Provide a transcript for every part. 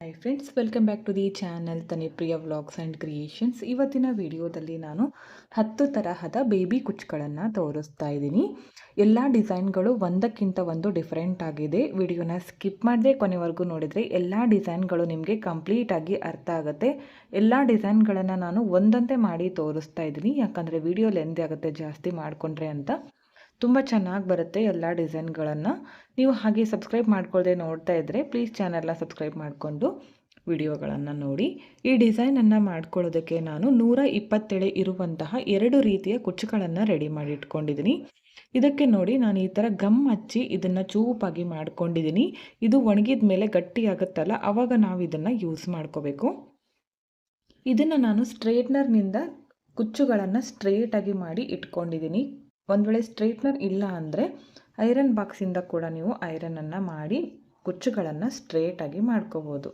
Hi friends, welcome back to the channel Tanipriya vlogs and creations. ಇವತ್ತಿನ ವಿಡಿಯೋದಲ್ಲಿ ನಾನು 10 ತರಹದ ಬೇಬಿ ಕುಚ್ಚುಗಳನ್ನು ತೋರಿಸ್ತಾ ಇದ್ದೀನಿ. ಎಲ್ಲ ಡಿಸೈನ್ಗಳು ಒಂದಕ್ಕಿಂತ ಒಂದು ಡಿಫ್ರೆಂಟ್ ಆಗಿದೆ. ವಿಡಿಯೋನ ಸ್ಕಿಪ್ ಮಾಡದೆ ಕೊನೆವರೆಗೂ ನೋಡಿದರೆ ಎಲ್ಲ ಡಿಸೈನ್ಗಳು ನಿಮಗೆ ಕಂಪ್ಲೀಟಾಗಿ ಅರ್ಥ ಆಗುತ್ತೆ. ಎಲ್ಲ ಡಿಸೈನ್ಗಳನ್ನು ನಾನು ಒಂದಂತೆ ಮಾಡಿ ತೋರಿಸ್ತಾ ಇದ್ದೀನಿ, ಯಾಕಂದರೆ ವಿಡಿಯೋ ಲೆಂದಿ ಆಗುತ್ತೆ ಜಾಸ್ತಿ ಮಾಡಿಕೊಂಡ್ರೆ ಅಂತ. ತುಂಬ ಚೆನ್ನಾಗಿ ಬರುತ್ತೆ ಎಲ್ಲ ಡಿಸೈನ್ಗಳನ್ನು. ನೀವು ಹಾಗೆ ಸಬ್ಸ್ಕ್ರೈಬ್ ಮಾಡ್ಕೊಳ್ಳದೆ ನೋಡ್ತಾ ಇದ್ದರೆ ಪ್ಲೀಸ್ ಚಾನಲ್ನ ಸಬ್ಸ್ಕ್ರೈಬ್ ಮಾಡಿಕೊಂಡು ವಿಡಿಯೋಗಳನ್ನು ನೋಡಿ. ಈ ಡಿಸೈನನ್ನು ಮಾಡ್ಕೊಳ್ಳೋದಕ್ಕೆ ನಾನು 127 ಇರುವಂತಹ 2 ರೀತಿಯ ಕುಚ್ಚುಗಳನ್ನು ರೆಡಿ ಮಾಡಿ ಇಟ್ಕೊಂಡಿದ್ದೀನಿ. ಇದಕ್ಕೆ ನೋಡಿ, ನಾನು ಈ ಥರ ಗಮ್ ಹಚ್ಚಿ ಇದನ್ನು ಚೂಪಾಗಿ ಮಾಡ್ಕೊಂಡಿದ್ದೀನಿ. ಇದು ಒಣಗಿದ ಮೇಲೆ ಗಟ್ಟಿಯಾಗುತ್ತಲ್ಲ, ಆವಾಗ ನಾವು ಇದನ್ನು ಯೂಸ್ ಮಾಡ್ಕೋಬೇಕು. ಇದನ್ನು ನಾನು ಸ್ಟ್ರೇಟ್ನರ್ನಿಂದ ಕುಚ್ಚುಗಳನ್ನು ಸ್ಟ್ರೇಟಾಗಿ ಮಾಡಿ ಇಟ್ಕೊಂಡಿದ್ದೀನಿ. ಒಂದು ವೇಳೆ ಸ್ಟ್ರೈಟ್ನರ್ ಇಲ್ಲ ಅಂದರೆ ಐರನ್ ಬಾಕ್ಸಿಂದ ಕೂಡ ನೀವು ಐರನನ್ನು ಮಾಡಿ ಕುಚ್ಚುಗಳನ್ನು ಸ್ಟ್ರೇಟಾಗಿ ಮಾಡ್ಕೋಬೋದು.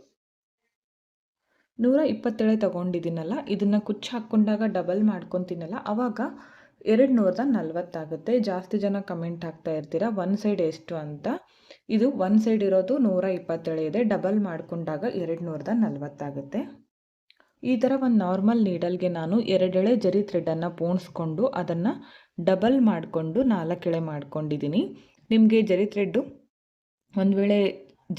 127 ತಗೊಂಡಿದ್ದೀನಲ್ಲ, ಇದನ್ನು ಕುಚ್ಚು ಹಾಕ್ಕೊಂಡಾಗ ಡಬಲ್ ಮಾಡ್ಕೊತೀನಲ್ಲ, ಆವಾಗ 240 ಆಗುತ್ತೆ. ಜಾಸ್ತಿ ಜನ ಕಮೆಂಟ್ ಆಗ್ತಾ ಇರ್ತೀರ ಒಂದು ಸೈಡ್ ಎಷ್ಟು ಅಂತ. ಇದು ಒಂದು ಸೈಡ್ ಇರೋದು 127 ಇದೆ, ಡಬಲ್ ಮಾಡ್ಕೊಂಡಾಗ 240 ಆಗುತ್ತೆ. ಈ ಥರ ಒಂದು ನಾರ್ಮಲ್ ನೀಡಲ್ಗೆ ನಾನು 2 ಎಳೆ ಜರಿ ಥ್ರೆಡನ್ನು ಪೋಣಿಸ್ಕೊಂಡು ಅದನ್ನು ಡಬಲ್ ಮಾಡಿಕೊಂಡು 4 ಎಳೆ ಮಾಡ್ಕೊಂಡಿದ್ದೀನಿ. ನಿಮಗೆ ಜರಿ ಥ್ರೆಡ್ಡು ಒಂದು ವೇಳೆ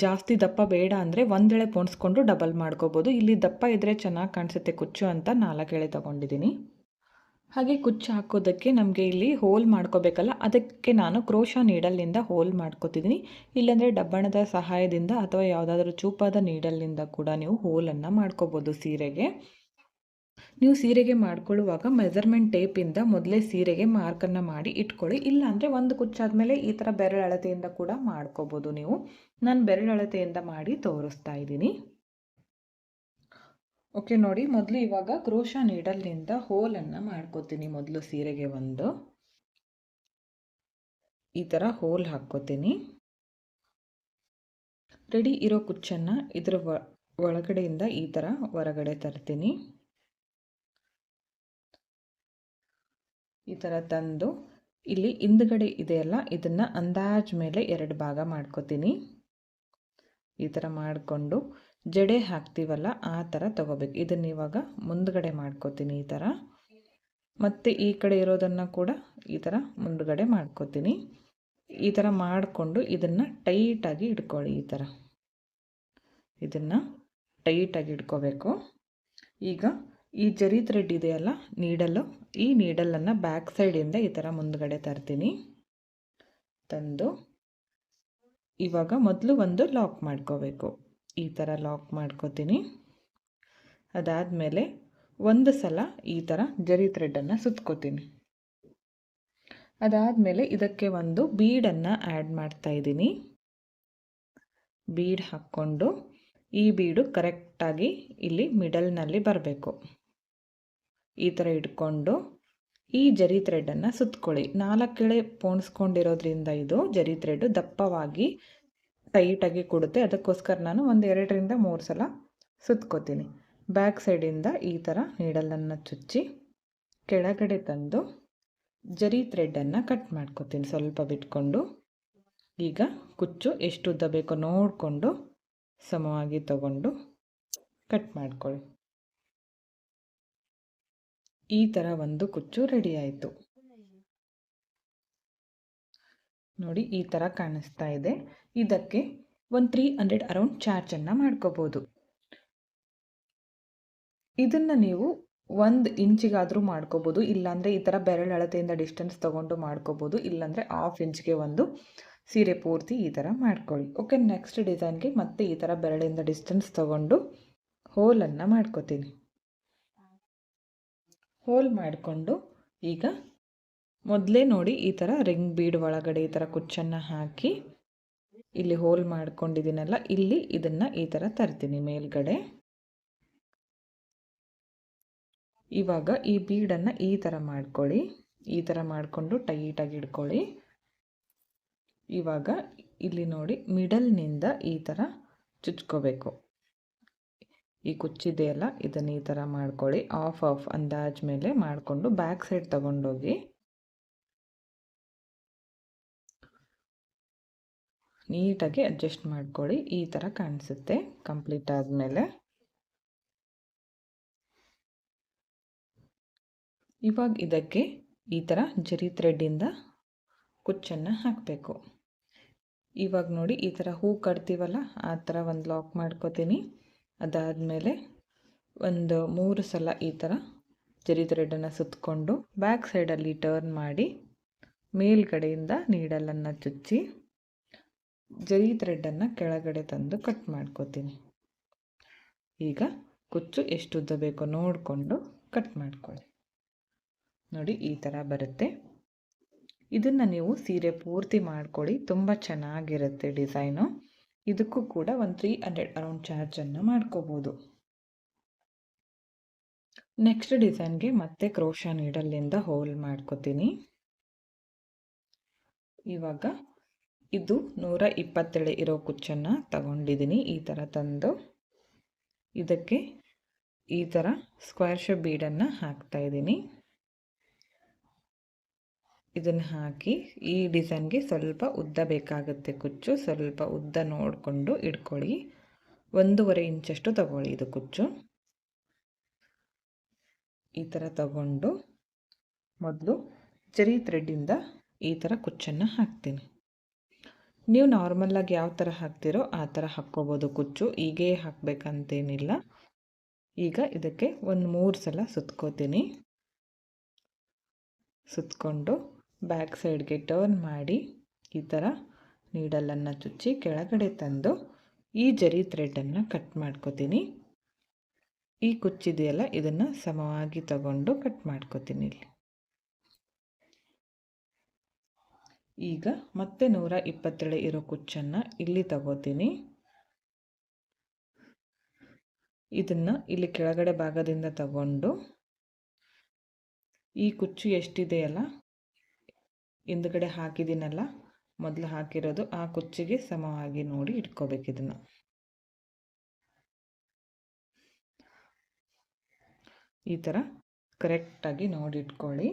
ಜಾಸ್ತಿ ದಪ್ಪ ಬೇಡ ಅಂದರೆ 1 ಎಳೆ ಪೋಣಿಸ್ಕೊಂಡು ಡಬಲ್ ಮಾಡ್ಕೋಬೋದು. ಇಲ್ಲಿ ದಪ್ಪ ಇದ್ದರೆ ಚೆನ್ನಾಗಿ ಕಾಣಿಸುತ್ತೆ ಕುಚ್ಚು ಅಂತ 4 ಎಳೆ ತೊಗೊಂಡಿದ್ದೀನಿ. ಹಾಗೆ ಕುಚ್ಚು ಹಾಕೋದಕ್ಕೆ ನಮಗೆ ಇಲ್ಲಿ ಹೋಲ್ ಮಾಡ್ಕೋಬೇಕಲ್ಲ, ಅದಕ್ಕೆ ನಾನು ಕ್ರೋಶಾ ನೀಡಲ್ನಿಂದ ಹೋಲ್ ಮಾಡ್ಕೋತಿದ್ದೀನಿ. ಇಲ್ಲಾಂದರೆ ಡಬ್ಬಣದ ಸಹಾಯದಿಂದ ಅಥವಾ ಯಾವುದಾದ್ರೂ ಚೂಪಾದ ನೀಡಲ್ನಿಂದ ಕೂಡ ನೀವು ಹೋಲನ್ನು ಮಾಡ್ಕೋಬೋದು ಸೀರೆಗೆ. ನೀವು ಸೀರೆಗೆ ಮಾಡ್ಕೊಳ್ಳುವಾಗ ಮೆಜರ್ಮೆಂಟ್ ಟೇಪಿಂದ ಮೊದಲೇ ಸೀರೆಗೆ ಮಾರ್ಕನ್ನು ಮಾಡಿ ಇಟ್ಕೊಳ್ಳಿ. ಇಲ್ಲಾಂದರೆ ಒಂದು ಕುಚ್ಚಾದಮೇಲೆ ಈ ಥರ ಬೆರಳು ಅಳತೆಯಿಂದ ಕೂಡ ಮಾಡ್ಕೋಬೋದು ನೀವು. ನಾನು ಬೆರಳು ಅಳತೆಯಿಂದ ಮಾಡಿ ತೋರಿಸ್ತಾ ಇದ್ದೀನಿ. ಓಕೆ ನೋಡಿ, ಮೊದಲು ಇವಾಗ ಕ್ರೋಶಾ ನೀಡಲ್ನಿಂದ ಹೋಲನ್ನು ಮಾಡ್ಕೋತೀನಿ. ಮೊದಲು ಸೀರೆಗೆ ಈ ಥರ ಹೋಲ್ ಹಾಕ್ಕೋತೀನಿ. ರೆಡಿ ಇರೋ ಕುಚ್ಚನ್ನು ಇದರ ಒಳಗಡೆಯಿಂದ ಈ ಥರ ಹೊರಗಡೆ ತರ್ತೀನಿ. ಈ ಥರ ತಂದು ಇಲ್ಲಿ ಹಿಂದ್ಗಡೆ ಇದೆಯಲ್ಲ, ಇದನ್ನು ಅಂದಾಜು ಮೇಲೆ 2 ಭಾಗ ಮಾಡ್ಕೋತೀನಿ. ಈ ಥರ ಮಾಡಿಕೊಂಡು ಜಡೆ ಹಾಕ್ತೀವಲ್ಲ ಆ ಥರ ತೊಗೋಬೇಕು. ಇದನ್ನು ಇವಾಗ ಮುಂದ್ಗಡೆ ಮಾಡ್ಕೋತೀನಿ ಈ ಥರ. ಮತ್ತು ಈ ಕಡೆ ಇರೋದನ್ನು ಕೂಡ ಈ ಥರ ಮುಂದ್ಗಡೆ ಮಾಡ್ಕೋತೀನಿ. ಈ ಥರ ಮಾಡಿಕೊಂಡು ಇದನ್ನು ಟೈಟಾಗಿ ಇಟ್ಕೊಳ್ಳಿ. ಈ ಥರ ಇದನ್ನು ಟೈಟಾಗಿ ಇಟ್ಕೋಬೇಕು. ಈಗ ಈ ಜರಿ ಥ್ರೆಡ್ ಇದೆಯಲ್ಲ ನೀಡಲ್ಲು, ಈ ನೀಡಲನ್ನು ಬ್ಯಾಕ್ ಸೈಡಿಂದ ಈ ಥರ ಮುಂದ್ಗಡೆ ತರ್ತೀನಿ. ತಂದು ಇವಾಗ ಮೊದಲು ಒಂದು ಲಾಕ್ ಮಾಡ್ಕೋಬೇಕು. ಈ ಥರ ಲಾಕ್ ಮಾಡ್ಕೋತೀನಿ. ಅದಾದಮೇಲೆ ಒಂದು ಸಲ ಈ ಥರ ಜರಿ ಥ್ರೆಡನ್ನು ಸುತ್ಕೋತೀನಿ. ಅದಾದಮೇಲೆ ಇದಕ್ಕೆ ಒಂದು ಬೀಡನ್ನು ಆ್ಯಡ್ ಮಾಡ್ತಾಯಿದ್ದೀನಿ. ಬೀಡ್ ಹಾಕ್ಕೊಂಡು ಈ ಬೀಡು ಕರೆಕ್ಟಾಗಿ ಇಲ್ಲಿ ಮಿಡಲ್ನಲ್ಲಿ ಬರಬೇಕು. ಈ ಥರ ಇಟ್ಕೊಂಡು ಈ ಜರಿ ಥ್ರೆಡನ್ನು ಸುತ್ಕೊಳ್ಳಿ. 4 ಎಳೆ ಪೋಣಿಸ್ಕೊಂಡಿರೋದ್ರಿಂದ ಇದು ಜರಿ ಥ್ರೆಡ್ ದಪ್ಪವಾಗಿ ಟೈಟಾಗಿ ಕೊಡುತ್ತೆ. ಅದಕ್ಕೋಸ್ಕರ ನಾನು ಒಂದು 2ರಿಂದ 3 ಸಲ ಸುತ್ಕೋತೀನಿ. ಬ್ಯಾಕ್ ಸೈಡಿಂದ ಈ ಥರ ನೀಡಲನ್ನು ಚುಚ್ಚಿ ಕೆಳಗಡೆ ತಂದು ಜರಿ ಥ್ರೆಡನ್ನು ಕಟ್ ಮಾಡ್ಕೋತೀನಿ ಸ್ವಲ್ಪ ಬಿಟ್ಕೊಂಡು. ಈಗ ಕುಚ್ಚು ಎಷ್ಟು ಉದ್ದ ಬೇಕೋ ನೋಡಿಕೊಂಡು ಸಮವಾಗಿ ತಗೊಂಡು ಕಟ್ ಮಾಡ್ಕೊಳ್ಳಿ. ಈ ಥರ ಒಂದು ಕುಚ್ಚು ರೆಡಿ ಆಯಿತು ನೋಡಿ. ಈ ಥರ ಕಾಣಿಸ್ತಾ ಇದೆ. ಇದಕ್ಕೆ ಒಂದು 300 ಅರೌಂಡ್ ಚಾರ್ಜನ್ನು ಮಾಡ್ಕೋಬೋದು. ಇದನ್ನು ನೀವು 1 ಇಂಚಿಗಾದರೂ ಮಾಡ್ಕೋಬೋದು, ಇಲ್ಲಾಂದರೆ ಈ ಥರ ಬೆರಳು ಅಳತೆಯಿಂದ ಡಿಸ್ಟೆನ್ಸ್ ತೊಗೊಂಡು ಮಾಡ್ಕೋಬೋದು. ಇಲ್ಲಾಂದರೆ 1/2 ಇಂಚ್ಗೆ ಒಂದು ಸೀರೆ ಪೂರ್ತಿ ಈ ಥರ ಮಾಡ್ಕೊಳ್ಳಿ. ಓಕೆ, ನೆಕ್ಸ್ಟ್ ಡಿಸೈನ್ಗೆ ಮತ್ತೆ ಈ ಥರ ಬೆರಳಿಂದ ಡಿಸ್ಟೆನ್ಸ್ ತೊಗೊಂಡು ಹೋಲನ್ನು ಮಾಡ್ಕೋತೀನಿ. ಹೋಲ್ ಮಾಡಿಕೊಂಡು ಈಗ ಮೊದಲೇ ನೋಡಿ ಈ ಥರ ರಿಂಗ್ ಬೀಡ್ ಒಳಗಡೆ ಈ ಥರ ಕುಚ್ಚನ್ನು ಹಾಕಿ ಇಲ್ಲಿ ಹೋಲ್ ಮಾಡ್ಕೊಂಡಿದ್ದೀನಲ್ಲ, ಇಲ್ಲಿ ಇದನ್ನು ಈ ಥರ ತರ್ತೀನಿ ಮೇಲ್ಗಡೆ. ಇವಾಗ ಈ ಬೀಡನ್ನು ಈ ಥರ ಮಾಡ್ಕೊಳ್ಳಿ. ಈ ಥರ ಮಾಡಿಕೊಂಡು ಟೈಟಾಗಿ ಇಟ್ಕೊಳ್ಳಿ. ಇವಾಗ ಇಲ್ಲಿ ನೋಡಿ ಮಿಡಲ್ನಿಂದ ಈ ಥರ ಚುಚ್ಕೋಬೇಕು. ಈ ಕುಚ್ಚಿದೆಯಲ್ಲ, ಇದನ್ನು ಈ ಥರ ಮಾಡ್ಕೊಳ್ಳಿ. ಆಫ್ ಅಂದಾಜ್ ಮೇಲೆ ಮಾಡಿಕೊಂಡು ಬ್ಯಾಕ್ ಸೈಡ್ ತಗೊಂಡೋಗಿ ನೀಟಾಗಿ ಅಡ್ಜಸ್ಟ್ ಮಾಡ್ಕೊಳ್ಳಿ. ಈ ಥರ ಕಾಣಿಸುತ್ತೆ ಕಂಪ್ಲೀಟ್ ಆದಮೇಲೆ. ಇವಾಗ ಇದಕ್ಕೆ ಈ ಥರ ಜರಿ ಥ್ರೆಡ್ಡಿಂದ ಕುಚ್ಚನ್ನು ಹಾಕಬೇಕು. ಇವಾಗ ನೋಡಿ ಈ ಥರ ಹೂ ಕಟ್ತೀವಲ್ಲ ಆ ಥರ ಒಂದು ಲಾಕ್ ಮಾಡ್ಕೋತೀನಿ. ಅದಾದಮೇಲೆ ಒಂದು 3 ಸಲ ಈ ಥರ ಜರಿ ಥ್ರೆಡನ್ನು ಸುತ್ತಕೊಂಡು ಬ್ಯಾಕ್ ಸೈಡಲ್ಲಿ ಟರ್ನ್ ಮಾಡಿ ಮೇಲ್ಗಡೆಯಿಂದ ನೀಡಲನ್ನು ಚುಚ್ಚಿ ಜರಿ ಥ್ರೆಡನ್ನು ಕೆಳಗಡೆ ತಂದು ಕಟ್ ಮಾಡ್ಕೋತೀನಿ. ಈಗ ಕುಚ್ಚು ಎಷ್ಟು ಉದ್ದ ಬೇಕೋ ನೋಡಿಕೊಂಡು ಕಟ್ ಮಾಡ್ಕೊಳ್ಳಿ. ನೋಡಿ ಈ ಥರ ಬರುತ್ತೆ. ಇದನ್ನು ನೀವು ಸೀರೆ ಪೂರ್ತಿ ಮಾಡ್ಕೊಳ್ಳಿ, ತುಂಬ ಚೆನ್ನಾಗಿರುತ್ತೆ ಡಿಸೈನು. ಇದಕ್ಕೂ ಕೂಡ ಒಂದು 300 ಅರೌಂಡ್ ಚಾರ್ಜನ್ನು ಮಾಡ್ಕೋಬೋದು. ನೆಕ್ಸ್ಟ್ ಡಿಸೈನ್ಗೆ ಮತ್ತೆ ಕ್ರೋಶಾ ನೀಡಲಿಂದ ಹೋಲ್ ಮಾಡ್ಕೋತೀನಿ. ಇವಾಗ ಇದು 127 ಇರೋ ಕುಚ್ಚನ್ನು ತಗೊಂಡಿದ್ದೀನಿ. ಈ ಥರ ತಂದು ಇದಕ್ಕೆ ಈ ಥರ ಸ್ಕ್ವೇರ್ ಶೇಪ್ ಬೀಡನ್ನು ಹಾಕ್ತಾಯಿದ್ದೀನಿ. ಇದನ್ನು ಹಾಕಿ ಈ ಡಿಸೈನ್ಗೆ ಸ್ವಲ್ಪ ಉದ್ದ ಬೇಕಾಗುತ್ತೆ ಕುಚ್ಚು, ಸ್ವಲ್ಪ ಉದ್ದ ನೋಡಿಕೊಂಡು ಇಟ್ಕೊಳ್ಳಿ. 1.5 ಇಂಚಷ್ಟು ತಗೊಳ್ಳಿ ಇದು ಕುಚ್ಚು. ಈ ಥರ ತಗೊಂಡು ಮೊದಲು ಜರಿ ಥ್ರೆಡ್ಡಿಂದ ಈ ಥರ ಕುಚ್ಚನ್ನು ಹಾಕ್ತೀನಿ. ನೀವು ನಾರ್ಮಲಾಗಿ ಯಾವ ಥರ ಹಾಕ್ತಿರೋ ಆ ಥರ ಹಾಕ್ಕೋಬೋದು ಕುಚ್ಚು, ಹೀಗೇ ಹಾಕಬೇಕಂತೇನಿಲ್ಲ. ಈಗ ಇದಕ್ಕೆ ಒಂದು 3 ಸಲ ಸುತ್ಕೋತೀನಿ. ಸುತ್ತಕೊಂಡು ಬ್ಯಾಕ್ ಸೈಡ್ಗೆ ಟರ್ನ್ ಮಾಡಿ ಈ ಥರ ನೀಡಲನ್ನು ಚುಚ್ಚಿ ಕೆಳಗಡೆ ತಂದು ಈ ಜರಿ ಥ್ರೆಡನ್ನು ಕಟ್ ಮಾಡ್ಕೋತೀನಿ. ಈ ಕುಚ್ಚಿದೆಯಲ್ಲ ಇದನ್ನು ಸಮವಾಗಿ ತಗೊಂಡು ಕಟ್ ಮಾಡ್ಕೋತೀನಿ ಇಲ್ಲಿ. ಈಗ ಮತ್ತೆ 127 ಇರೋ ಕುಚ್ಚನ್ನು ಇಲ್ಲಿ ತಗೋತೀನಿ. ಇದನ್ನು ಇಲ್ಲಿ ಕೆಳಗಡೆ ಭಾಗದಿಂದ ತಗೊಂಡು ಈ ಕುಚ್ಚು ಎಷ್ಟಿದೆಯಲ್ಲ ಹಿಂದ್ಗಡೆ ಹಾಕಿದ್ದೀನಲ್ಲ ಮೊದಲು ಹಾಕಿರೋದು ಆ ಕುಚ್ಚಿಗೆ ಸಮವಾಗಿ ನೋಡಿ ಇಟ್ಕೋಬೇಕು. ಇದನ್ನು ಈ ಥರ ಕರೆಕ್ಟಾಗಿ ನೋಡಿ ಇಟ್ಕೊಳ್ಳಿ.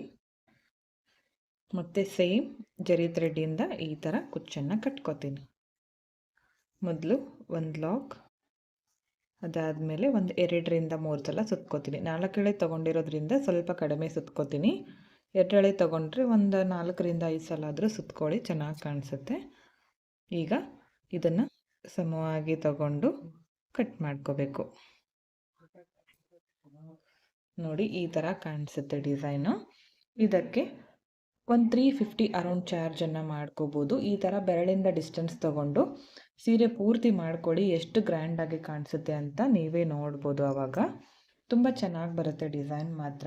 ಮತ್ತು ಸೇಮ್ ಜರಿ ಥ್ರೆಡ್ಡಿಂದ ಈ ಥರ ಕುಚ್ಚನ್ನು ಕಟ್ಕೋತೀನಿ. ಮೊದಲು ಒಂದು ಲಾಕ್, ಅದಾದಮೇಲೆ ಒಂದು 2ರಿಂದ 3 ಸಲ ಸುತ್ಕೋತೀನಿ. 4 ಎಳೆ ತೊಗೊಂಡಿರೋದ್ರಿಂದ ಸ್ವಲ್ಪ ಕಡಿಮೆ ಸುತ್ಕೋತೀನಿ. 2 ಎಳೆ ತೊಗೊಂಡ್ರೆ ಒಂದು 4ರಿಂದ 5 ಸಲ ಆದರೂ ಸುತ್ಕೊಳ್ಳಿ, ಚೆನ್ನಾಗಿ ಕಾಣಿಸುತ್ತೆ. ಈಗ ಇದನ್ನು ಸಮವಾಗಿ ತಗೊಂಡು ಕಟ್ ಮಾಡ್ಕೋಬೇಕು. ನೋಡಿ ಈ ಥರ ಕಾಣಿಸುತ್ತೆ ಡಿಸೈನು. ಇದಕ್ಕೆ ಒಂದು 350 ಅರೌಂಡ್ ಚಾರ್ಜನ್ನು ಮಾಡ್ಕೋಬೋದು. ಈ ಥರ ಬೆರಳಿಂದ ಡಿಸ್ಟೆನ್ಸ್ ತೊಗೊಂಡು ಸೀರೆ ಪೂರ್ತಿ ಮಾಡ್ಕೊಳ್ಳಿ, ಎಷ್ಟು ಗ್ರ್ಯಾಂಡಾಗಿ ಕಾಣಿಸುತ್ತೆ ಅಂತ ನೀವೇ ನೋಡ್ಬೋದು. ಆವಾಗ ತುಂಬ ಚೆನ್ನಾಗಿ ಬರುತ್ತೆ ಡಿಸೈನ್ ಮಾತ್ರ.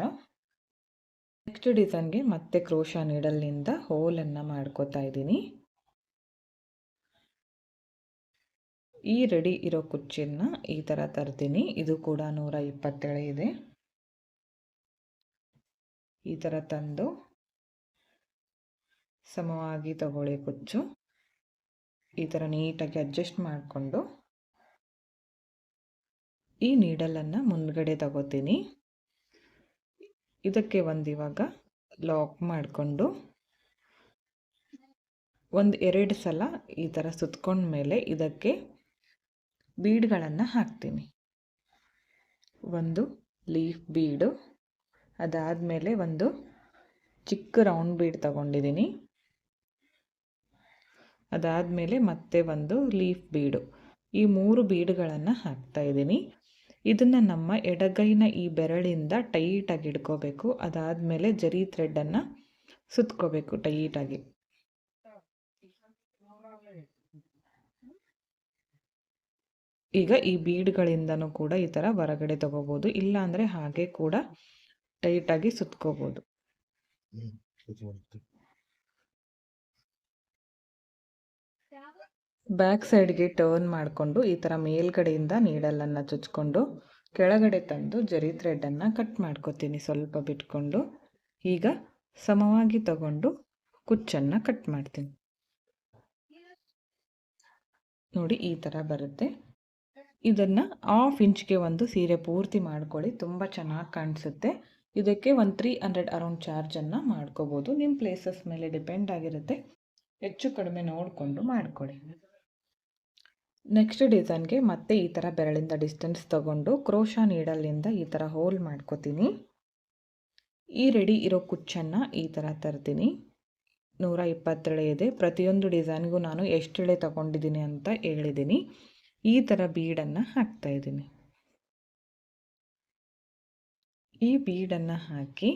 ನೆಕ್ಸ್ಟ್ ಡಿಸೈನ್ಗೆ ಮತ್ತೆ ಕ್ರೋಶಾ ನೀಡಲ್ನಿಂದ ಹೋಲನ್ನು ಮಾಡ್ಕೋತಾ ಇದ್ದೀನಿ. ಈ ರೆಡಿ ಇರೋ ಕುಚ್ಚನ್ನು ಈ ಥರ ತರ್ತೀನಿ. ಇದು ಕೂಡ 127 ಇದೆ. ಈ ಥರ ತಂದು ಸಮವಾಗಿ ತಗೊಳ್ಳಿ ಕುಚ್ಚು. ಈ ಥರ ನೀಟಾಗಿ ಅಡ್ಜಸ್ಟ್ ಮಾಡಿಕೊಂಡು ಈ ನೀಡಲನ್ನು ಮುಂದ್ಗಡೆ ತಗೋತೀನಿ. ಇದಕ್ಕೆ ಒಂದು ಇವಾಗ ಲಾಕ್ ಮಾಡಿಕೊಂಡು ಒಂದು 2 ಸಲ ಈ ಥರ ಸುತ್ಕೊಂಡ್ಮೇಲೆ ಇದಕ್ಕೆ ಬೀಡ್ಗಳನ್ನು ಹಾಕ್ತೀನಿ. ಒಂದು ಲೀಫ್ ಬೀಡು, ಅದಾದಮೇಲೆ ಒಂದು ಚಿಕ್ಕ ರೌಂಡ್ ಬೀಡ್ ತಗೊಂಡಿದ್ದೀನಿ. ಅದಾದಮೇಲೆ ಮತ್ತೆ ಒಂದು ಲೀಫ್ ಬೀಡು, ಈ 3 ಬೀಡುಗಳನ್ನು ಹಾಕ್ತಾ ಇದ್ದೀನಿ. ಇದನ್ನು ನಮ್ಮ ಎಡಗೈನ ಈ ಬೆರಳಿಂದ ಟೈಟಾಗಿ ಹಿಡ್ಕೋಬೇಕು. ಅದಾದಮೇಲೆ ಜರಿ ಥ್ರೆಡ್ಡನ್ನು ಸುತ್ಕೋಬೇಕು ಟೈಟಾಗಿ. ಈಗ ಈ ಬೀಡ್ಗಳಿಂದನೂ ಕೂಡ ಈ ಥರ ಹೊರಗಡೆ ತಗೋಬೋದು, ಇಲ್ಲಾಂದರೆ ಹಾಗೆ ಕೂಡ ಟೈಟಾಗಿ ಸುತ್ಕೋಬೋದು. ಬ್ಯಾಕ್ ಸೈಡ್ಗೆ ಟರ್ನ್ ಮಾಡಿಕೊಂಡು ಈ ಥರ ಮೇಲ್ಗಡೆಯಿಂದ ನೀಡಲನ್ನು ಚುಚ್ಕೊಂಡು ಕೆಳಗಡೆ ತಂದು ಜರಿ ಥ್ರೆಡ್ಡನ್ನು ಕಟ್ ಮಾಡ್ಕೋತೀನಿ ಸ್ವಲ್ಪ ಬಿಟ್ಕೊಂಡು. ಈಗ ಸಮವಾಗಿ ತಗೊಂಡು ಕುಚ್ಚನ್ನು ಕಟ್ ಮಾಡ್ತೀನಿ. ನೋಡಿ ಈ ಥರ ಬರುತ್ತೆ. ಇದನ್ನು 1/2 ಇಂಚ್ಗೆ ಒಂದು ಸೀರೆ ಪೂರ್ತಿ ಮಾಡ್ಕೊಳ್ಳಿ, ತುಂಬ ಚೆನ್ನಾಗಿ ಕಾಣಿಸುತ್ತೆ. ಇದಕ್ಕೆ ಒಂದು 300 ಅರೌಂಡ್ ಚಾರ್ಜನ್ನು ಮಾಡ್ಕೋಬೋದು. ನಿಮ್ಮ ಪ್ಲೇಸಸ್ ಮೇಲೆ ಡಿಪೆಂಡ್ ಆಗಿರುತ್ತೆ, ಹೆಚ್ಚು ಕಡಿಮೆ ನೋಡಿಕೊಂಡು ಮಾಡ್ಕೊಳ್ಳಿ. ನೆಕ್ಸ್ಟ್ ಡಿಸೈನ್ಗೆ ಮತ್ತೆ ಈ ಥರ ಬೆರಳಿಂದ ಡಿಸ್ಟೆನ್ಸ್ ತಗೊಂಡು ಕ್ರೋಶಾ ನೀಡಲಿಂದ ಈ ಥರ ಹೋಲ್ ಮಾಡ್ಕೋತೀನಿ. ಈ ರೆಡಿ ಇರೋ ಕುಚ್ಚನ್ನು ಈ ಥರ ತರ್ತೀನಿ. 120 ಎಳೆ ಇದೆ. ಪ್ರತಿಯೊಂದು ಡಿಸೈನ್ಗೂ ನಾನು ಎಷ್ಟು ಎಳೆ ತಗೊಂಡಿದ್ದೀನಿ ಅಂತ ಹೇಳಿದ್ದೀನಿ. ಈ ಥರ ಬೀಡನ್ನು ಹಾಕ್ತಾಯಿದ್ದೀನಿ. ಈ ಬೀಡನ್ನು ಹಾಕಿ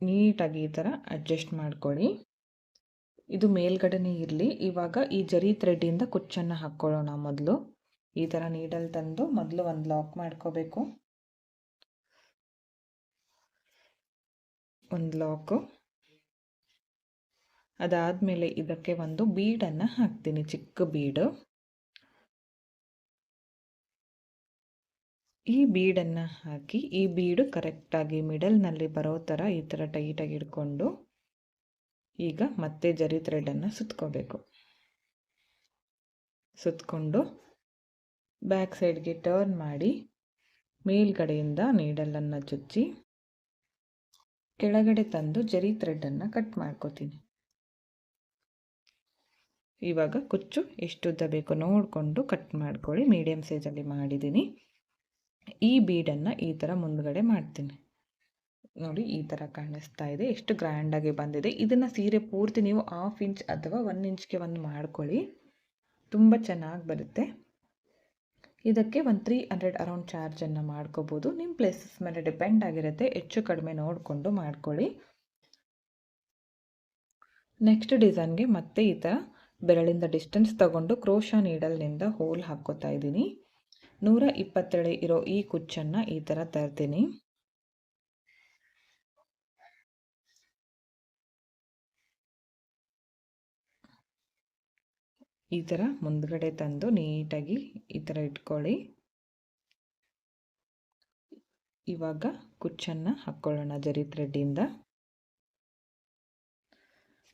ನೀಟಾಗಿ ಈ ಥರ ಅಡ್ಜಸ್ಟ್ ಮಾಡ್ಕೊಳ್ಳಿ. ಇದು ಮೇಲ್ಗಡೆನೇ ಇರಲಿ. ಇವಾಗ ಈ ಜರಿ ಥ್ರೆಡ್ಡಿಂದ ಕುಚ್ಚನ್ನು ಹಾಕ್ಕೊಳ್ಳೋಣ. ಮೊದಲು ಈ ಥರ ನೀಡಲ್ ತಂದು ಮೊದಲು ಒಂದು ಲಾಕ್ ಮಾಡ್ಕೋಬೇಕು. ಒಂದು ಲಾಕು. ಅದಾದಮೇಲೆ ಇದಕ್ಕೆ ಒಂದು ಬೀಡನ್ನು ಹಾಕ್ತೀನಿ, ಚಿಕ್ಕ ಬೀಡು. ಈ ಬೀಡನ್ನು ಹಾಕಿ ಈ ಬೀಡು ಕರೆಕ್ಟಾಗಿ ಮಿಡಲ್ನಲ್ಲಿ ಬರೋ ಥರ ಈ ಥರ ಟೈಟಾಗಿ ಹಿಡ್ಕೊಂಡು ಈಗ ಮತ್ತೆ ಜರಿ ಥ್ರೆಡನ್ನು ಸುತ್ಕೋಬೇಕು. ಸುತ್ತಕೊಂಡು ಬ್ಯಾಕ್ ಸೈಡ್ಗೆ ಟರ್ನ್ ಮಾಡಿ ಮೇಲ್ಗಡೆಯಿಂದ ನೀಡಲನ್ನು ಚುಚ್ಚಿ ಕೆಳಗಡೆ ತಂದು ಜರಿ ಥ್ರೆಡನ್ನು ಕಟ್ ಮಾಡ್ಕೋತೀನಿ. ಇವಾಗ ಕುಚ್ಚು ಎಷ್ಟು ಉದ್ದ ಬೇಕು ನೋಡಿಕೊಂಡು ಕಟ್ ಮಾಡ್ಕೊಳ್ಳಿ. ಮೀಡಿಯಮ್ ಸೈಜಲ್ಲಿ ಮಾಡಿದ್ದೀನಿ. ಈ ಬೀಡನ್ನು ಈ ಥರ ಮುಂದ್ಗಡೆ ಮಾಡ್ತೀನಿ. ನೋಡಿ ಈ ಥರ ಕಾಣಿಸ್ತಾ ಇದೆ. ಎಷ್ಟು ಗ್ರ್ಯಾಂಡಾಗಿ ಬಂದಿದೆ. ಇದನ್ನು ಸೀರೆ ಪೂರ್ತಿ ನೀವು 1/2 ಇಂಚ್ ಅಥವಾ 1 ಇಂಚ್ಗೆ ಒಂದು ಮಾಡ್ಕೊಳ್ಳಿ, ತುಂಬ ಚೆನ್ನಾಗಿ ಬರುತ್ತೆ. ಇದಕ್ಕೆ ಒಂದು 300 ಅರೌಂಡ್ ಚಾರ್ಜನ್ನು ಮಾಡ್ಕೋಬೋದು. ನಿಮ್ಮ ಪ್ಲೇಸಸ್ ಮೇಲೆ ಡಿಪೆಂಡ್ ಆಗಿರುತ್ತೆ, ಹೆಚ್ಚು ಕಡಿಮೆ ನೋಡಿಕೊಂಡು ಮಾಡ್ಕೊಳ್ಳಿ. ನೆಕ್ಸ್ಟ್ ಡಿಸೈನ್ಗೆ ಮತ್ತೆ ಈ ಥರ ಬೆರಳಿಂದ ಡಿಸ್ಟೆನ್ಸ್ ತಗೊಂಡು ಕ್ರೋಶಾ ನೀಡಲ್ನಿಂದ ಹೋಲ್ ಹಾಕ್ಕೋತಾ ಇದ್ದೀನಿ. 120 ಎಳೆ ಇರೋ ಈ ಕುಚ್ಚನ್ನು ಈ ಥರ ತರ್ತೀನಿ. ಈ ಥರ ಮುಂದ್ಗಡೆ ತಂದು ನೀಟಾಗಿ ಈ ಥರ ಇಟ್ಕೊಳ್ಳಿ. ಇವಾಗ ಕುಚ್ಚನ್ನು ಹಾಕ್ಕೊಳ್ಳೋಣ ಜರಿ ಥ್ರೆಡ್ಡಿಂದ.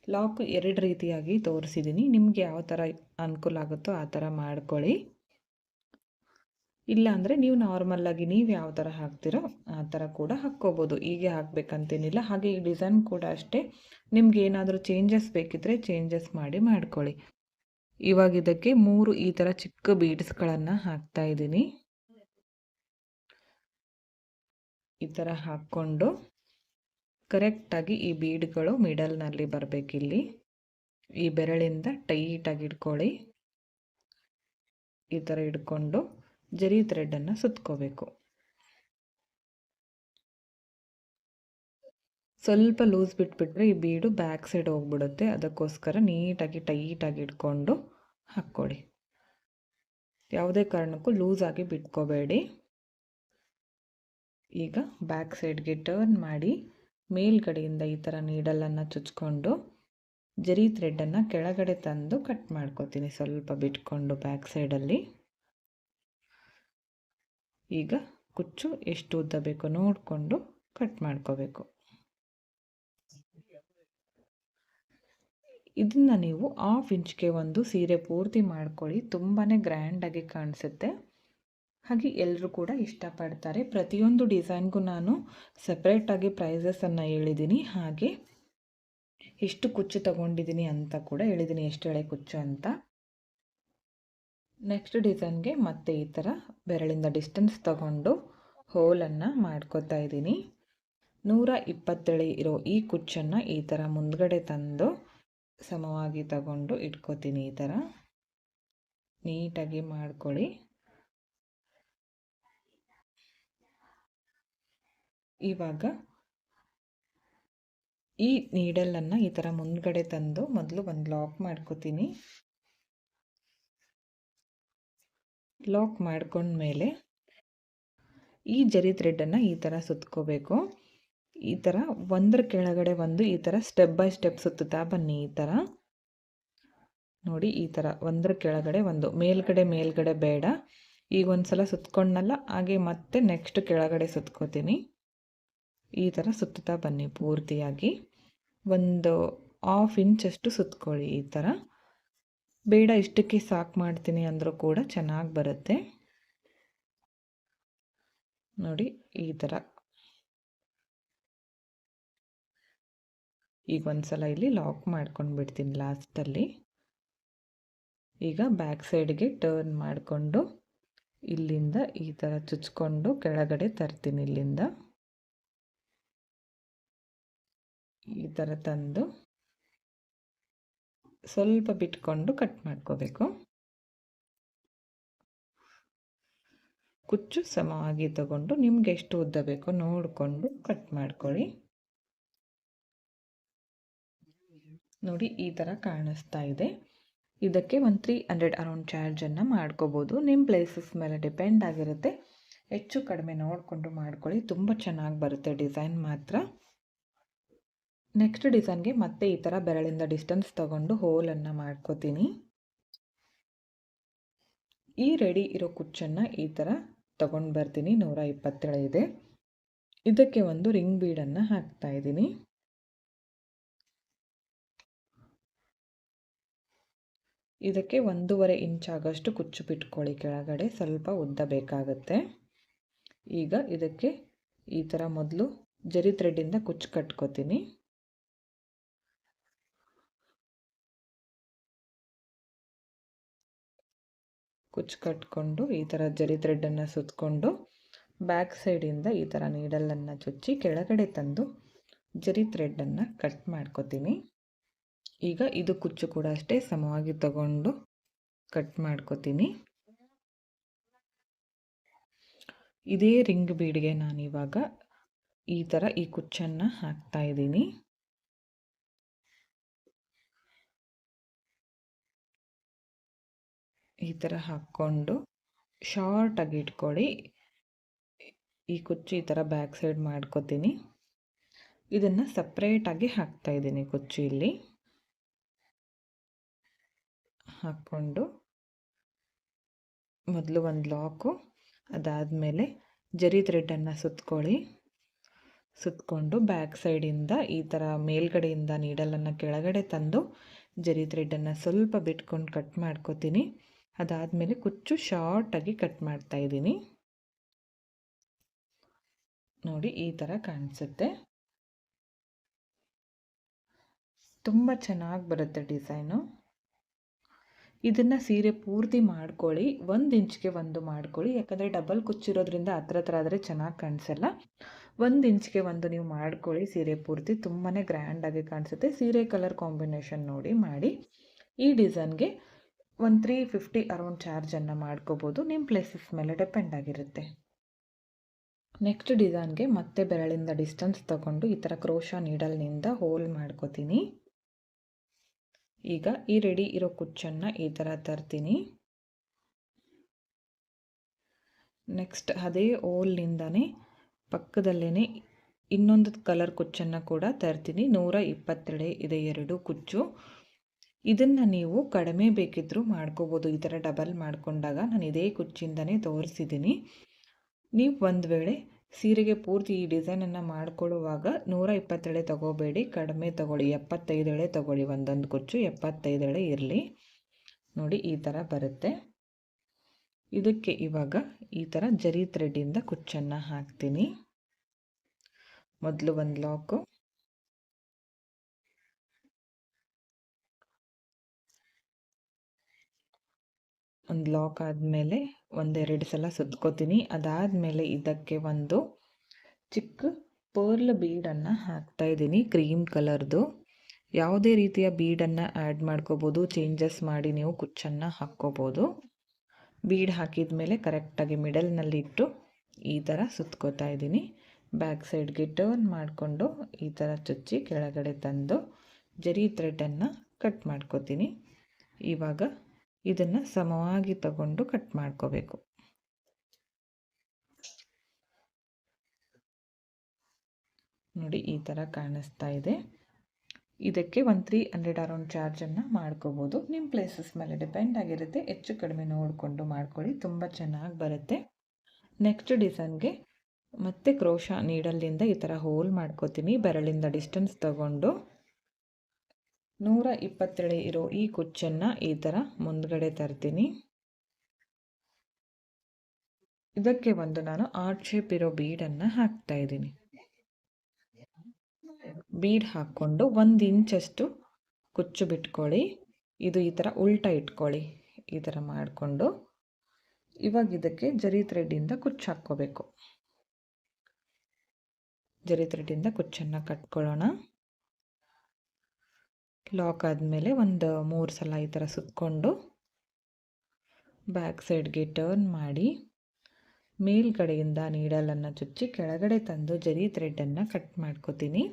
ಲಾಕ್ 2 ರೀತಿಯಾಗಿ ತೋರಿಸಿದ್ದೀನಿ. ನಿಮಗೆ ಯಾವ ಥರ ಅನುಕೂಲ ಆಗುತ್ತೋ ಆ ಥರ ಮಾಡ್ಕೊಳ್ಳಿ. ಇಲ್ಲಾಂದರೆ ನೀವು ನಾರ್ಮಲ್ಲಾಗಿ ನೀವು ಯಾವ ಥರ ಹಾಕ್ತಿರೋ ಆ ಥರ ಕೂಡ ಹಾಕ್ಕೋಬೋದು. ಹೀಗೆ ಹಾಕಬೇಕಂತೇನಿಲ್ಲ. ಹಾಗೆ ಈ ಡಿಸೈನ್ ಕೂಡ ಅಷ್ಟೇ, ನಿಮ್ಗೆ ಏನಾದರೂ ಚೇಂಜಸ್ ಬೇಕಿದ್ದರೆ ಚೇಂಜಸ್ ಮಾಡಿ ಮಾಡ್ಕೊಳ್ಳಿ. ಇವಾಗ ಇದಕ್ಕೆ 3 ಈ ಥರ ಚಿಕ್ಕ ಬೀಡ್ಸ್ಗಳನ್ನು ಹಾಕ್ತಾ ಇದ್ದೀನಿ. ಈ ಥರ ಹಾಕ್ಕೊಂಡು ಕರೆಕ್ಟಾಗಿ ಈ ಬೀಡ್ಗಳು ಮಿಡಲ್ನಲ್ಲಿ ಬರಬೇಕಿಲ್ಲಿ. ಈ ಬೆರಳಿಂದ ಟೈಟಾಗಿ ಇಟ್ಕೊಳ್ಳಿ. ಈ ಥರ ಇಟ್ಕೊಂಡು ಜರಿ ಥ್ರೆಡನ್ನು ಸುತ್ಕೋಬೇಕು. ಸ್ವಲ್ಪ ಲೂಸ್ ಬಿಟ್ಬಿಟ್ರೆ ಈ ಬೀಡು ಬ್ಯಾಕ್ ಸೈಡ್ ಹೋಗ್ಬಿಡುತ್ತೆ. ಅದಕ್ಕೋಸ್ಕರ ನೀಟಾಗಿ ಟೈಟಾಗಿ ಇಟ್ಕೊಂಡು ಹಾಕ್ಕೊಳ್ಳಿ. ಯಾವುದೇ ಕಾರಣಕ್ಕೂ ಲೂಸಾಗಿ ಬಿಟ್ಕೋಬೇಡಿ. ಈಗ ಬ್ಯಾಕ್ ಸೈಡ್ಗೆ ಟರ್ನ್ ಮಾಡಿ ಮೇಲ್ಗಡೆಯಿಂದ ಈ ಥರ ನೀಡಲನ್ನು ಚುಚ್ಕೊಂಡು ಜರಿ ಥ್ರೆಡನ್ನು ಕೆಳಗಡೆ ತಂದು ಕಟ್ ಮಾಡ್ಕೋತೀನಿ, ಸ್ವಲ್ಪ ಬಿಟ್ಕೊಂಡು ಬ್ಯಾಕ್ ಸೈಡಲ್ಲಿ. ಈಗ ಕುಚ್ಚು ಎಷ್ಟು ಉದ್ದ ಬೇಕೋ ನೋಡಿಕೊಂಡು ಕಟ್ ಮಾಡ್ಕೋಬೇಕು. ಇದನ್ನು ನೀವು 1/2 ಇಂಚ್ಗೆ ಒಂದು ಸೀರೆ ಪೂರ್ತಿ ಮಾಡ್ಕೊಳ್ಳಿ. ತುಂಬಾ ಗ್ರ್ಯಾಂಡಾಗಿ ಕಾಣಿಸುತ್ತೆ. ಹಾಗೆ ಎಲ್ಲರೂ ಕೂಡ ಇಷ್ಟಪಡ್ತಾರೆ. ಪ್ರತಿಯೊಂದು ಡಿಸೈನ್ಗೂ ನಾನು ಸಪ್ರೇಟಾಗಿ ಪ್ರೈಸಸನ್ನು ಹೇಳಿದ್ದೀನಿ. ಹಾಗೆ ಎಷ್ಟು ಕುಚ್ಚು ತಗೊಂಡಿದ್ದೀನಿ ಅಂತ ಕೂಡ ಹೇಳಿದ್ದೀನಿ, ಎಷ್ಟು ಎಳೆ ಕುಚ್ಚು ಅಂತ. ನೆಕ್ಸ್ಟ್ ಡಿಸೈನ್ಗೆ ಮತ್ತೆ ಈ ಥರ ಬೆರಳಿಂದ ಡಿಸ್ಟೆನ್ಸ್ ತಗೊಂಡು ಹೋಲನ್ನು ಮಾಡ್ಕೋತಾ ಇದ್ದೀನಿ. 120 ಎಳೆ ಇರೋ ಈ ಕುಚ್ಚನ್ನು ಈ ಥರ ಮುಂದ್ಗಡೆ ತಂದು ಸಮವಾಗಿ ತಗೊಂಡು ಇಟ್ಕೋತೀನಿ. ಈ ಥರ ನೀಟಾಗಿ ಮಾಡ್ಕೊಳ್ಳಿ. ಇವಾಗ ಈ ನೀಡಲನ್ನು ಈ ಥರ ಮುಂದ್ಗಡೆ ತಂದು ಮೊದಲು ಒಂದು ಲಾಕ್ ಮಾಡ್ಕೋತೀನಿ. ಲಾಕ್ ಮಾಡ್ಕೊಂಡ್ಮೇಲೆ ಈ ಜರಿ ಥ್ರೆಡನ್ನು ಈ ಥರ ಸುತ್ಕೋಬೇಕು. ಈ ಥರ ಒಂದರ ಕೆಳಗಡೆ ಒಂದು ಈ ಥರ ಸ್ಟೆಪ್ ಬೈ ಸ್ಟೆಪ್ ಸುತ್ತುತ್ತಾ ಬನ್ನಿ. ಈ ಥರ ನೋಡಿ, ಈ ಥರ ಒಂದರ ಕೆಳಗಡೆ ಒಂದು, ಮೇಲ್ಗಡೆ ಬೇಡ. ಈಗ ಒಂದು ಸಲ ಸುತ್ಕೊಂಡಲ್ಲ, ಹಾಗೆ ಮತ್ತೆ ನೆಕ್ಸ್ಟ್ ಕೆಳಗಡೆ ಸುತ್ಕೋತೀನಿ. ಈ ಥರ ಸುತ್ತುತ್ತಾ ಬನ್ನಿ ಪೂರ್ತಿಯಾಗಿ. ಒಂದು 1/2 ಇಂಚಷ್ಟು ಸುತ್ಕೊಳ್ಳಿ. ಈ ಥರ ಬೇಡ ಇಷ್ಟಕ್ಕೆ ಸಾಕು ಮಾಡ್ತೀನಿ ಅಂದರೂ ಕೂಡ ಚೆನ್ನಾಗಿ ಬರುತ್ತೆ. ನೋಡಿ ಈ ಥರ. ಈಗ ಒಂದು ಸಲ ಇಲ್ಲಿ ಲಾಕ್ ಮಾಡ್ಕೊಂಡು ಬಿಡ್ತೀನಿ ಲಾಸ್ಟಲ್ಲಿ. ಈಗ ಬ್ಯಾಕ್ ಸೈಡ್ಗೆ ಟರ್ನ್ ಮಾಡಿಕೊಂಡು ಇಲ್ಲಿಂದ ಈ ಥರ ಚುಚ್ಕೊಂಡು ಕೆಳಗಡೆ ತರ್ತೀನಿ. ಇಲ್ಲಿಂದ ಈ ಥರ ತಂದು ಸ್ವಲ್ಪ ಬಿಟ್ಕೊಂಡು ಕಟ್ ಮಾಡ್ಕೋಬೇಕು. ಕುಚ್ಚು ಸಮವಾಗಿ ತಗೊಂಡು ನಿಮ್ಗೆ ಎಷ್ಟು ಉದ್ದ ಬೇಕೋ ನೋಡಿಕೊಂಡು ಕಟ್ ಮಾಡ್ಕೊಳ್ಳಿ. ನೋಡಿ ಈ ಥರ ಕಾಣಿಸ್ತಾ ಇದೆ. ಇದಕ್ಕೆ ಒಂದು 300 ಅರೌಂಡ್ ಚಾರ್ಜನ್ನು ಮಾಡ್ಕೋಬೋದು. ನಿಮ್ಮ ಪ್ಲೇಸಸ್ ಮೇಲೆ ಡಿಪೆಂಡ್ ಆಗಿರುತ್ತೆ. ಹೆಚ್ಚು ಕಡಿಮೆ ನೋಡಿಕೊಂಡು ಮಾಡ್ಕೊಳ್ಳಿ. ತುಂಬ ಚೆನ್ನಾಗಿ ಬರುತ್ತೆ ಡಿಸೈನ್ ಮಾತ್ರ. ನೆಕ್ಸ್ಟ್ ಡಿಸೈನ್ಗೆ ಮತ್ತೆ ಈ ಥರ ಬೆರಳಿಂದ ಡಿಸ್ಟೆನ್ಸ್ ತಗೊಂಡು ಹೋಲನ್ನು ಮಾಡ್ಕೋತೀನಿ. ಈ ರೆಡಿ ಇರೋ ಕುಚ್ಚನ್ನು ಈ ಥರ ತಗೊಂಡು ಬರ್ತೀನಿ. 127 ಇದೆ. ಇದಕ್ಕೆ ಒಂದು ರಿಂಗ್ ಬೀಡನ್ನು ಹಾಕ್ತಾ ಇದ್ದೀನಿ. ಇದಕ್ಕೆ 1.5 ಇಂಚ್ ಆಗಷ್ಟು ಕುಚ್ಚು ಬಿಟ್ಕೊಳ್ಳಿ. ಕೆಳಗಡೆ ಸ್ವಲ್ಪ ಉದ್ದ ಬೇಕಾಗುತ್ತೆ. ಈಗ ಇದಕ್ಕೆ ಈ ಥರ ಮೊದಲು ಜರಿ ಥ್ರೆಡ್ಡಿಂದ ಕುಚ್ಚು ಕಟ್ಕೋತೀನಿ. ಕುಚ್ಚು ಕಟ್ಕೊಂಡು ಈ ಥರ ಜರಿ ಥ್ರೆಡ್ಡನ್ನು ಸುತ್ತಕೊಂಡು ಬ್ಯಾಕ್ ಸೈಡಿಂದ ಈ ಥರ ನೀಡಲನ್ನು ಚುಚ್ಚಿ ಕೆಳಗಡೆ ತಂದು ಜರಿ ಥ್ರೆಡ್ಡನ್ನು ಕಟ್ ಮಾಡ್ಕೋತೀನಿ. ಈಗ ಇದು ಕುಚ್ಚು ಕೂಡ ಅಷ್ಟೇ ಸಮವಾಗಿ ತಗೊಂಡು ಕಟ್ ಮಾಡ್ಕೋತೀನಿ. ಇದೇ ರಿಂಗ್ ಬೀಡ್ಗೆ ನಾನಿವಾಗ ಈ ಥರ ಈ ಕುಚ್ಚನ್ನು ಹಾಕ್ತಾ ಇದ್ದೀನಿ. ಈ ಥರ ಹಾಕ್ಕೊಂಡು ಶಾರ್ಟಾಗಿ ಇಟ್ಕೊಳ್ಳಿ. ಈ ಕುಚ್ಚು ಈ ಥರ ಬ್ಯಾಕ್ ಸೈಡ್ ಮಾಡ್ಕೋತೀನಿ. ಇದನ್ನು ಸಪ್ರೇಟಾಗಿ ಹಾಕ್ತಾ ಇದ್ದೀನಿ. ಕುಚ್ಚು ಇಲ್ಲಿ ಹಾಕ್ಕೊಂಡು ಮೊದಲು ಒಂದು ಲಾಕು, ಅದಾದಮೇಲೆ ಜರಿ ಥ್ರೆಡ್ಡನ್ನು ಸುತ್ತಕೊಂಡು ಬ್ಯಾಕ್ ಸೈಡಿಂದ ಈ ಥರ ಮೇಲ್ಗಡೆಯಿಂದ ನೀಡಲನ್ನು ಕೆಳಗಡೆ ತಂದು ಜರಿ ಥ್ರೆಡ್ಡನ್ನು ಸ್ವಲ್ಪ ಬಿಟ್ಕೊಂಡು ಕಟ್ ಮಾಡ್ಕೋತೀನಿ. ಅದಾದಮೇಲೆ ಕುಚ್ಚು ಶಾರ್ಟಾಗಿ ಕಟ್ ಮಾಡ್ತಾ ಇದ್ದೀನಿ. ನೋಡಿ ಈ ಥರ ಕಾಣಿಸುತ್ತೆ. ತುಂಬ ಚೆನ್ನಾಗಿ ಬರುತ್ತೆ ಡಿಸೈನು. ಇದನ್ನು ಸೀರೆ ಪೂರ್ತಿ ಮಾಡ್ಕೊಳ್ಳಿ. 1 ಇಂಚ್ಗೆ ಒಂದು ಮಾಡ್ಕೊಳ್ಳಿ. ಯಾಕಂದರೆ ಡಬಲ್ ಕುಚ್ಚಿರೋದ್ರಿಂದ ಹತ್ರ ಆದರೆ ಚೆನ್ನಾಗಿ ಕಾಣಿಸಲ್ಲ. 1 ಇಂಚ್ಗೆ ಒಂದು ನೀವು ಮಾಡ್ಕೊಳ್ಳಿ. ಸೀರೆ ಪೂರ್ತಿ ತುಂಬಾ ಗ್ರ್ಯಾಂಡಾಗಿ ಕಾಣಿಸುತ್ತೆ. ಸೀರೆ ಕಲರ್ ಕಾಂಬಿನೇಷನ್ ನೋಡಿ ಮಾಡಿ. ಈ ಡಿಸೈನ್ಗೆ ಒಂದು 350 ಅರೌಂಡ್ ಚಾರ್ಜನ್ನು ಮಾಡ್ಕೋಬೋದು. ನಿಮ್ಮ ಪ್ಲೇಸಸ್ ಮೇಲೆ ಡಿಪೆಂಡ್ ಆಗಿರುತ್ತೆ. ನೆಕ್ಸ್ಟ್ ಡಿಸೈನ್ಗೆ ಮತ್ತೆ ಬೆರಳಿಂದ ಡಿಸ್ಟೆನ್ಸ್ ತಗೊಂಡು ಈ ಥರ ಕ್ರೋಶಾ ನೀಡಲ್ನಿಂದ ಹೋಲ್ ಮಾಡ್ಕೋತೀನಿ. ಈಗ ಈ ರೆಡಿ ಇರೋ ಕುಚ್ಚನ್ನು ಈ ಥರ ತರ್ತೀನಿ. ನೆಕ್ಸ್ಟ್ ಅದೇ ಹೋಲ್ನಿಂದನೇ ಪಕ್ಕದಲ್ಲೇ ಇನ್ನೊಂದು ಕಲರ್ ಕುಚ್ಚನ್ನು ಕೂಡ ತರ್ತೀನಿ. 122 ಇದೆ 2 ಕುಚ್ಚು. ಇದನ್ನು ನೀವು ಕಡಿಮೆ ಬೇಕಿದ್ದರೂ ಮಾಡ್ಕೋಬೋದು. ಈ ಥರ ಡಬಲ್ ಮಾಡಿಕೊಂಡಾಗ ನಾನು ಇದೇ ಕುಚ್ಚಿಂದನೇ ತೋರಿಸಿದ್ದೀನಿ. ನೀವು ಒಂದು ವೇಳೆ ಸೀರೆಗೆ ಪೂರ್ತಿ ಈ ಡಿಸೈನನ್ನು ಮಾಡ್ಕೊಳ್ಳುವಾಗ 122 ತಗೋಬೇಡಿ, ಕಡಿಮೆ ತಗೊಳ್ಳಿ. 75 ತಗೊಳ್ಳಿ. ಒಂದೊಂದು ಕುಚ್ಚು 75 ಇರಲಿ. ನೋಡಿ ಈ ಥರ ಬರುತ್ತೆ. ಇದಕ್ಕೆ ಇವಾಗ ಈ ಥರ ಜರಿ ಥ್ರೆಡ್ಡಿಂದ ಕುಚ್ಚನ್ನು ಹಾಕ್ತೀನಿ. ಮೊದಲು ಒಂದು ಲಾಕು, ಒಂದು ಲಾಕ್ ಆದಮೇಲೆ 1-2 ಸಲ ಸುತ್ಕೋತೀನಿ. ಅದಾದಮೇಲೆ ಇದಕ್ಕೆ ಒಂದು ಚಿಕ್ಕ ಪರ್ಲ್ ಬೀಡನ್ನು ಹಾಕ್ತಾಯಿದ್ದೀನಿ. ಕ್ರೀಮ್ ಕಲರ್ದು ಯಾವುದೇ ರೀತಿಯ ಬೀಡನ್ನು ಆ್ಯಡ್ ಮಾಡ್ಕೋಬೋದು. ಚೇಂಜಸ್ ಮಾಡಿ ನೀವು ಕುಚ್ಚನ್ನು ಹಾಕ್ಕೋಬೋದು. ಬೀಡ್ ಹಾಕಿದ ಮೇಲೆ ಕರೆಕ್ಟಾಗಿ ಮಿಡಲ್ನಲ್ಲಿಟ್ಟು ಈ ಥರ ಸುತ್ಕೋತಾ ಇದ್ದೀನಿ. ಬ್ಯಾಕ್ ಸೈಡ್ಗೆ ಟರ್ನ್ ಮಾಡಿಕೊಂಡು ಈ ಥರ ಚುಚ್ಚಿ ಕೆಳಗಡೆ ತಂದು ಜರಿ ಥ್ರೆಡ್ಡನ್ನು ಕಟ್ ಮಾಡ್ಕೋತೀನಿ. ಇವಾಗ ಇದನ್ನು ಸಮವಾಗಿ ತಗೊಂಡು ಕಟ್ ಮಾಡ್ಕೋಬೇಕು. ನೋಡಿ ಈ ಥರ ಕಾಣಿಸ್ತಾ ಇದೆ. ಇದಕ್ಕೆ ಒಂದು 300 ಅರೌಂಡ್ ಚಾರ್ಜನ್ನು ಮಾಡ್ಕೋಬೋದು. ನಿಮ್ಮ ಪ್ಲೇಸಸ್ ಮೇಲೆ ಡಿಪೆಂಡ್ ಆಗಿರುತ್ತೆ. ಹೆಚ್ಚು ಕಡಿಮೆ ನೋಡಿಕೊಂಡು ಮಾಡ್ಕೊಳ್ಳಿ. ತುಂಬ ಚೆನ್ನಾಗಿ ಬರುತ್ತೆ. ನೆಕ್ಸ್ಟ್ ಡಿಸೈನ್ಗೆ ಮತ್ತೆ ಕ್ರೋಶಾ ನೀಡಲ್ಲಿಂದ ಈ ಥರ ಹೋಲ್ ಮಾಡ್ಕೋತೀನಿ. ಬೆರಳಿಂದ ಡಿಸ್ಟೆನ್ಸ್ ತಗೊಂಡು 122 ಇರೋ ಈ ಕುಚ್ಚನ್ನು ಈ ಥರ ಮುಂದ್ಗಡೆ ತರ್ತೀನಿ. ಇದಕ್ಕೆ ಒಂದು ನಾನು ಆರ್ಟ್ ಶೇಪ್ ಇರೋ ಬೀಡನ್ನು ಹಾಕ್ತಾ ಇದ್ದೀನಿ. ಬೀಡ್ ಹಾಕ್ಕೊಂಡು 1 ಇಂಚಷ್ಟು ಕುಚ್ಚು ಬಿಟ್ಕೊಳ್ಳಿ. ಇದು ಈ ಥರ ಉಲ್ಟಾ ಇಟ್ಕೊಳ್ಳಿ. ಈ ಥರ ಮಾಡಿಕೊಂಡು ಇವಾಗ ಇದಕ್ಕೆ ಜರಿ ಥ್ರೆಡ್ಡಿಂದ ಕುಚ್ಚು ಹಾಕ್ಕೋಬೇಕು. ಜರಿ ಥ್ರೆಡ್ಡಿಂದ ಕುಚ್ಚನ್ನು ಕಟ್ಕೊಳ್ಳೋಣ. ಲಾಕ್ ಆದಮೇಲೆ ಒಂದು 3 ಸಲ ಈ ಥರ ಸುತ್ತಕೊಂಡು ಬ್ಯಾಕ್ ಸೈಡ್ಗೆ ಟರ್ನ್ ಮಾಡಿ ಮೇಲ್ಗಡೆಯಿಂದ ನೀಡಲನ್ನು ಚುಚ್ಚಿ ಕೆಳಗಡೆ ತಂದು ಜರಿ ಥ್ರೆಡ್ಡನ್ನು ಕಟ್ ಮಾಡ್ಕೋತೀನಿ.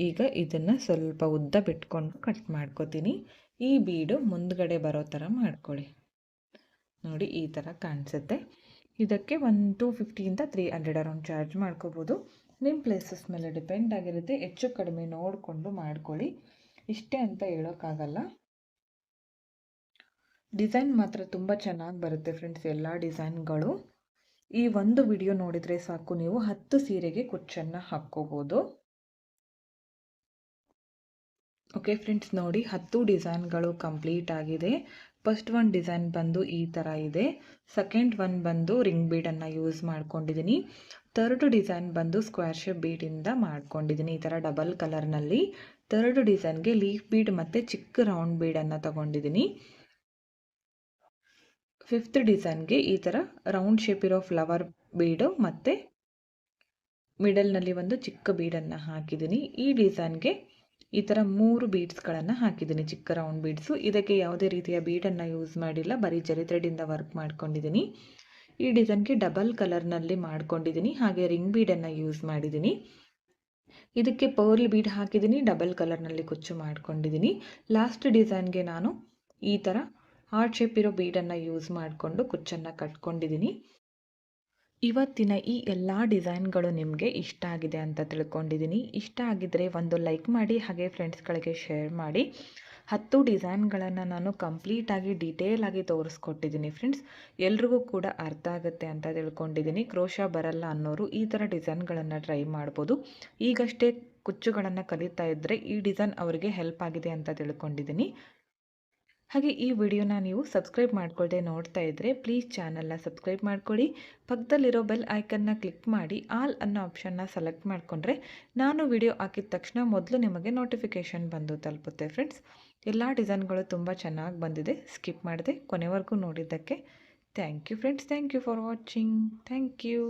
ಈಗ ಇದನ್ನು ಸ್ವಲ್ಪ ಉದ್ದ ಬಿಟ್ಕೊಂಡು ಕಟ್ ಮಾಡ್ಕೋತೀನಿ. ಈ ಬೀಡು ಮುಂದ್ಗಡೆ ಬರೋ ಥರ ಮಾಡ್ಕೊಳ್ಳಿ. ನೋಡಿ ಈ ಥರ ಕಾಣಿಸುತ್ತೆ. ಇದಕ್ಕೆ 250 300 ಅರೌಂಡ್ ಚಾರ್ಜ್ ಮಾಡ್ಕೋಬೋದು. ನಿಮ್ಮ ಪ್ಲೇಸಸ್ ಮೇಲೆ ಡಿಪೆಂಡ್ ಆಗಿರುತ್ತೆ. ಹೆಚ್ಚು ಕಡಿಮೆ ನೋಡಿಕೊಂಡು ಮಾಡ್ಕೊಳ್ಳಿ. ಇಷ್ಟೇ ಅಂತ ಹೇಳೋಕ್ಕಾಗಲ್ಲ. ಡಿಸೈನ್ ಮಾತ್ರ ತುಂಬ ಚೆನ್ನಾಗಿ ಬರುತ್ತೆ ಫ್ರೆಂಡ್ಸ್. ಎಲ್ಲ ಡಿಸೈನ್ಗಳು ಈ ಒಂದು ವಿಡಿಯೋ ನೋಡಿದರೆ ಸಾಕು, ನೀವು 10 ಸೀರೆಗೆ ಕುಚ್ಚನ್ನು ಹಾಕ್ಕೋಬೋದು. ಓಕೆ ಫ್ರೆಂಡ್ಸ್, ನೋಡಿ 10 ಡಿಸೈನ್ಗಳು ಕಂಪ್ಲೀಟ್ ಆಗಿದೆ. ಫಸ್ಟ್ ಒನ್ ಡಿಸೈನ್ ಬಂದು ಈ ಥರ ಇದೆ. ಸೆಕೆಂಡ್ ಒನ್ ಬಂದು ರಿಂಗ್ ಬೀಡನ್ನು ಯೂಸ್ ಮಾಡ್ಕೊಂಡಿದ್ದೀನಿ. ಥರ್ಡ್ ಡಿಸೈನ್ ಬಂದು ಸ್ಕ್ವೇರ್ ಶೇಪ್ ಬೀಡಿಂದ ಮಾಡ್ಕೊಂಡಿದ್ದೀನಿ ಈ ಥರ ಡಬಲ್ ಕಲರ್ನಲ್ಲಿ. ಥರ್ಡ್ ಡಿಸೈನ್ಗೆ ಲೀಫ್ ಬೀಡ್ ಮತ್ತು ಚಿಕ್ಕ ರೌಂಡ್ ಬೀಡನ್ನು ತಗೊಂಡಿದ್ದೀನಿ. ಫಿಫ್ತ್ ಡಿಸೈನ್ಗೆ ಈ ಥರ ರೌಂಡ್ ಶೇಪ್ ಇರೋ ಫ್ಲವರ್ ಬೀಡು ಮತ್ತು ಮಿಡಲ್ನಲ್ಲಿ ಒಂದು ಚಿಕ್ಕ ಬೀಡನ್ನು ಹಾಕಿದ್ದೀನಿ. ಈ ಡಿಸೈನ್ಗೆ ಈ ಥರ 3 ಬೀಡ್ಸ್ಗಳನ್ನು ಹಾಕಿದ್ದೀನಿ, ಚಿಕ್ಕ ರೌಂಡ್ ಬೀಡ್ಸು. ಇದಕ್ಕೆ ಯಾವುದೇ ರೀತಿಯ ಬೀಡನ್ನು ಯೂಸ್ ಮಾಡಿಲ್ಲ, ಬರೀ ಜರಿ ಥ್ರೆಡ್ಡಿಂದ ವರ್ಕ್ ಮಾಡ್ಕೊಂಡಿದ್ದೀನಿ. ಈ ಡಿಸೈನ್ಗೆ ಡಬಲ್ ಕಲರ್ನಲ್ಲಿ ಮಾಡ್ಕೊಂಡಿದ್ದೀನಿ, ಹಾಗೆ ರಿಂಗ್ ಬೀಡನ್ನು ಯೂಸ್ ಮಾಡಿದ್ದೀನಿ. ಇದಕ್ಕೆ ಪರ್ಲ್ ಬೀಡ್ ಹಾಕಿದ್ದೀನಿ, ಡಬಲ್ ಕಲರ್ನಲ್ಲಿ ಕುಚ್ಚು ಮಾಡ್ಕೊಂಡಿದ್ದೀನಿ. ಲಾಸ್ಟ್ ಡಿಸೈನ್ಗೆ ನಾನು ಈ ಥರ ಹಾರ್ಟ್ ಶೇಪ್ ಇರೋ ಬೀಡನ್ನು ಯೂಸ್ ಮಾಡಿಕೊಂಡು ಕುಚ್ಚನ್ನು ಕಟ್ಕೊಂಡಿದ್ದೀನಿ. ಇವತ್ತಿನ ಈ ಎಲ್ಲ ಡಿಸೈನ್ಗಳು ನಿಮಗೆ ಇಷ್ಟ ಆಗಿದೆ ಅಂತ ತಿಳ್ಕೊಂಡಿದ್ದೀನಿ. ಇಷ್ಟ ಆಗಿದ್ದರೆ ಒಂದು ಲೈಕ್ ಮಾಡಿ, ಹಾಗೆ ಫ್ರೆಂಡ್ಸ್ಗಳಿಗೆ ಶೇರ್ ಮಾಡಿ. 10 ಡಿಸೈನ್ಗಳನ್ನು ನಾನು ಕಂಪ್ಲೀಟಾಗಿ ಡೀಟೇಲಾಗಿ ತೋರಿಸ್ಕೊಟ್ಟಿದ್ದೀನಿ ಫ್ರೆಂಡ್ಸ್. ಎಲ್ರಿಗೂ ಕೂಡ ಅರ್ಥ ಆಗುತ್ತೆ ಅಂತ ತಿಳ್ಕೊಂಡಿದ್ದೀನಿ. ಕ್ರೋಶಾ ಬರಲ್ಲ ಅನ್ನೋರು ಈ ಥರ ಡಿಸೈನ್ಗಳನ್ನು ಟ್ರೈ ಮಾಡ್ಬೋದು. ಈಗಷ್ಟೇ ಕುಚ್ಚುಗಳನ್ನು ಕಲಿತಾ ಇದ್ದರೆ ಈ ಡಿಸೈನ್ ಅವರಿಗೆ ಹೆಲ್ಪ್ ಆಗಿದೆ ಅಂತ ತಿಳ್ಕೊಂಡಿದ್ದೀನಿ. ಹಾಗೆ ಈ ವಿಡಿಯೋನ ನೀವು ಸಬ್ಸ್ಕ್ರೈಬ್ ಮಾಡ್ಕೊಳ್ಳದೆ ನೋಡ್ತಾ ಇದ್ದರೆ ಪ್ಲೀಸ್ ಚಾನಲ್ನ ಸಬ್ಸ್ಕ್ರೈಬ್ ಮಾಡ್ಕೊಳ್ಳಿ. ಪಕ್ಕದಲ್ಲಿರೋ ಬೆಲ್ ಐಕನ್ನ ಕ್ಲಿಕ್ ಮಾಡಿ ಆಲ್ ಅನ್ನೋ ಆಪ್ಷನ್ನ ಸೆಲೆಕ್ಟ್ ಮಾಡಿಕೊಂಡ್ರೆ ನಾನು ವಿಡಿಯೋ ಹಾಕಿದ ತಕ್ಷಣ ಮೊದಲು ನಿಮಗೆ ನೋಟಿಫಿಕೇಷನ್ ಬಂದು ತಲುಪುತ್ತೆ ಫ್ರೆಂಡ್ಸ್. ಎಲ್ಲ ಡಿಸೈನ್ಗಳು ತುಂಬ ಚೆನ್ನಾಗಿ ಬಂದಿದೆ. ಸ್ಕಿಪ್ ಮಾಡದೆ ಕೊನೆವರೆಗೂ ನೋಡಿದ್ದಕ್ಕೆ thank you friends. Thank you for watching. Thank you.